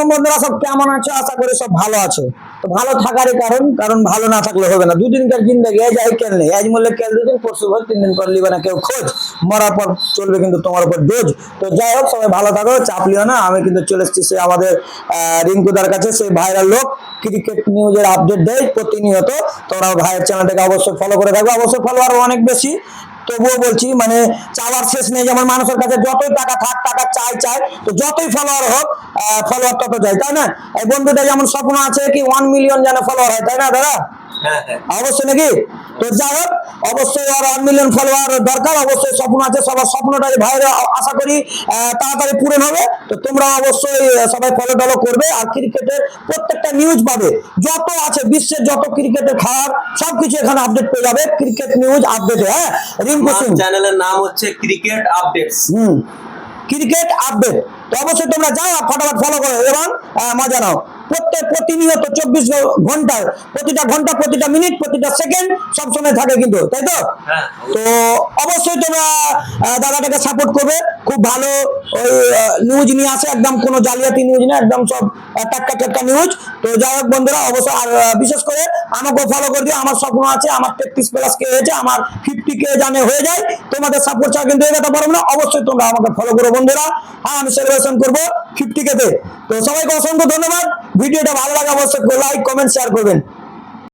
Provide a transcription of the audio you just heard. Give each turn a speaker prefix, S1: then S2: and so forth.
S1: আসসালাম বন্ধুরা, সব কেমন আছো? আশা করি সব ভালো আছো। তো ভালো থাকারই কারণ ভালো না থাকলে হবে না। দুদিনকার জিন্দগি, আজ আই কেন নেই, আজ মরলে কাল দুদিন, পরশু ভোর, 3 দিন পর লিবে না কেউ খোঁজ। মরার পর চলবে কিন্তু তোমার উপর ডোজ। তো যাই হোক, সবাই ভালো থাকো, চাপ লিও না। আমি কিন্তু চলে এসেছি সে আমাদের রিঙ্কুদার কাছে, সেই ভাইরাল লোক, ক্রিকেট নিউজের আপডেট দেয় প্রতিনিয়ত। তোমরা ভাইয়ের চ্যানেলটাকে অবশ্যই ফলো করে থাকবে, অবশ্যই ফলোয়ার অনেক বেশি। তবুও বলছি, মানে চাওয়ার শেষ নেই। যেমন মানুষের কাছে যতই টাকা থাক, টাকা চাই চাই, তো যতই ফলোয়ার হোক, ফলোয়ার তত যায়, তাই না? এই বন্ধুটা যেমন স্বপ্ন আছে কি 1 মিলিয়ন যেন ফলোয়ার হয়, তাই না দাদা? অবশ্যই নাকি? তো যাই হোক, অবশ্যই আর 1 মিলিয়ন ফলোয়ার দরকার, অবশ্যই স্বপ্ন আছে সবার। স্বপ্নটাই ভাইরা আশা করি তাড়াতাড়ি পূরণ হবে। তো তোমরা অবশ্যই সবাই ফলো টলো করবে, আর ক্রিকেটের প্রত্যেকটা নিউজ পাবে। যত আছে বিশ্বের যত ক্রিকেটের খাবার সবকিছু এখানে আপডেট পেয়ে যাবে, ক্রিকেট নিউজ আপডেটে। হ্যাঁ, রিঙ্কু সিং
S2: চ্যানেলের নাম হচ্ছে ক্রিকেট আপডেটস।
S1: Cricket update. তো অবশ্যই তোমরা যাও, ফটাফট ফলো করো এবং মজা নাও। প্রতিনিয়ত 24 ঘন্টার প্রতিটা ঘন্টা, প্রতিটা মিনিট, প্রতিটা সেকেন্ড সবসময় থাকে কিন্তু, তাই তো? তো অবশ্যই তোমরা দাদাটাকে সাপোর্ট করবে। খুব ভালো ওই নিউজ নিয়ে আসে, একদম কোনো জালিয়াতি নিউজ না, একদম সব টাটকা টাটকা নিউজ। তো যাই হোক বন্ধুরা, অবশ্যই আর বিশেষ করে আমাকেও ফলো করে দিও। আমার স্বপ্ন আছে, আমার 33+ কে হয়েছে, আমার 50 কে জানে হয়ে যায়। তোমাদের সাপোর্ট ছাড়া কিন্তু এই কথা পারবো না। অবশ্যই তোমরা আমাকে ফলো করো বন্ধুরা। হ্যাঁ, আমি সেলিব্রেশন করবো 50 কে তে। তো সবাইকে অসংখ্য ধন্যবাদ। ভিডিওটা ভালো লাগে অবশ্যই লাইক, কমেন্ট, শেয়ার করবেন।